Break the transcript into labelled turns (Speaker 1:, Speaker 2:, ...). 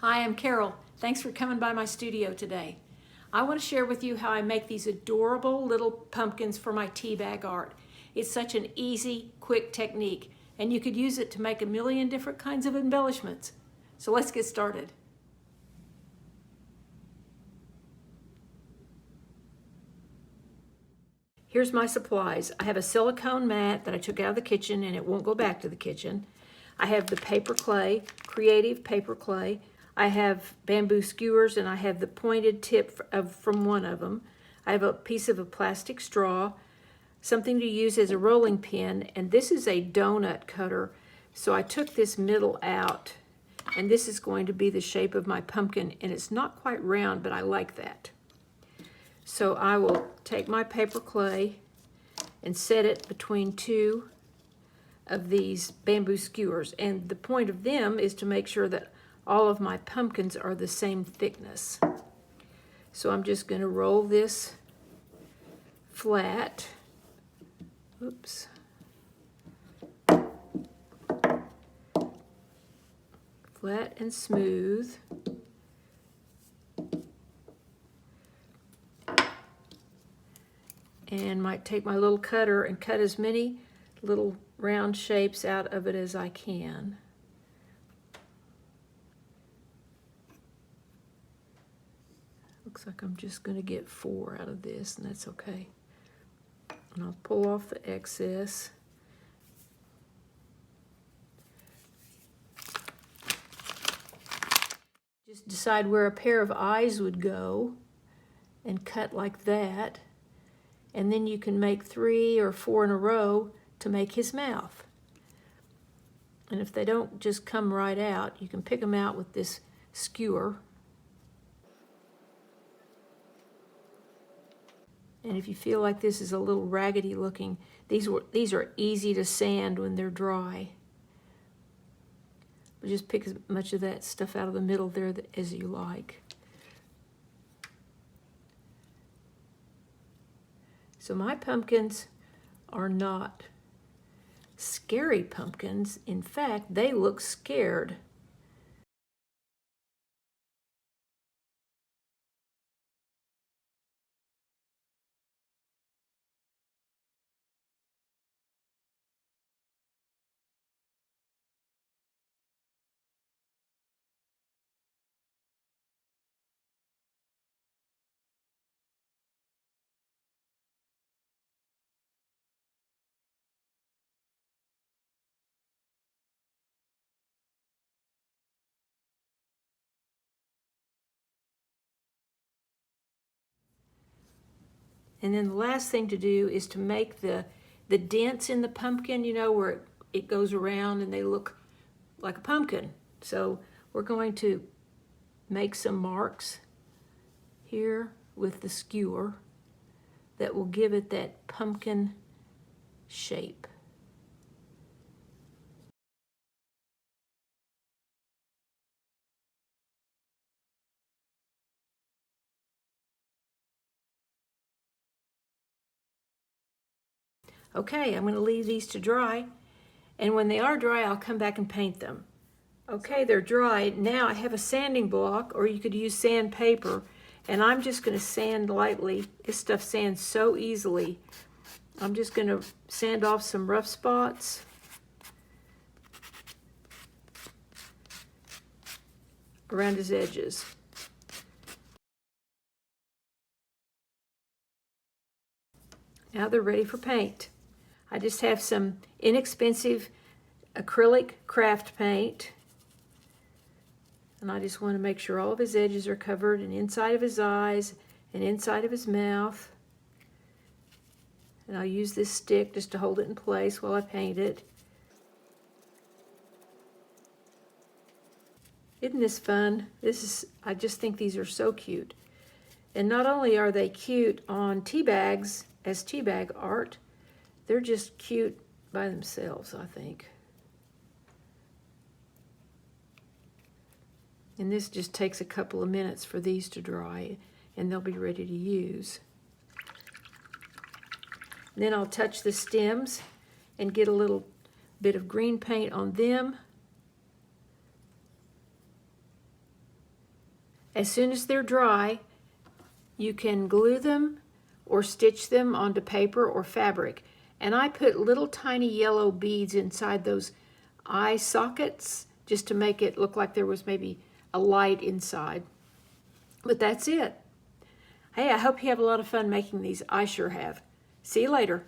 Speaker 1: Hi, I'm Carol. Thanks for coming by my studio today. I want to share with you how I make these adorable little pumpkins for my tea bag art. It's such an easy, quick technique, and you could use it to make a million different kinds of embellishments. So let's get started. Here's my supplies. I have a silicone mat that I took out of the kitchen and it won't go back to the kitchen. I have the paper clay, Creative Paperclay. I have bamboo skewers and I have the pointed tip from one of them. I have a piece of a plastic straw, something to use as a rolling pin, and this is a donut cutter. So I took this middle out, and this is going to be the shape of my pumpkin, and it's not quite round, but I like that. So I will take my paper clay and set it between two of these bamboo skewers, and the point of them is to make sure that all of my pumpkins are the same thickness. So I'm just going to roll this flat. Oops. Flat and smooth. And might take my little cutter and cut as many little round shapes out of it as I can. Looks like I'm just going to get 4 out of this, and that's okay. And I'll pull off the excess. Just decide where a pair of eyes would go and cut like that. And then you can make 3 or 4 in a row to make his mouth. And if they don't just come right out, you can pick them out with this skewer. And if you feel like this is a little raggedy looking, these are easy to sand when they're dry. But just pick as much of that stuff out of the middle there as you like. So my pumpkins are not scary pumpkins. In fact, they look scared. And then the last thing to do is to make the dents in the pumpkin, you know, where it goes around and they look like a pumpkin. So we're going to make some marks here with the skewer that will give it that pumpkin shape. Okay, I'm going to leave these to dry, and when they are dry, I'll come back and paint them. Okay, they're dry. Now I have a sanding block, or you could use sandpaper, and I'm just going to sand lightly. This stuff sands so easily. I'm just going to sand off some rough spots. Around his edges. Now they're ready for paint. I just have some inexpensive acrylic craft paint. And I just want to make sure all of his edges are covered, and inside of his eyes and inside of his mouth. And I'll use this stick just to hold it in place while I paint it. Isn't this fun? I just think these are so cute. And not only are they cute on tea bags as tea bag art, they're just cute by themselves, I think. And this just takes a couple of minutes for these to dry, and they'll be ready to use. Then I'll touch the stems and get a little bit of green paint on them. As soon as they're dry, you can glue them or stitch them onto paper or fabric. And I put little tiny yellow beads inside those eye sockets just to make it look like there was maybe a light inside. But that's it. Hey, I hope you have a lot of fun making these. I sure have. See you later.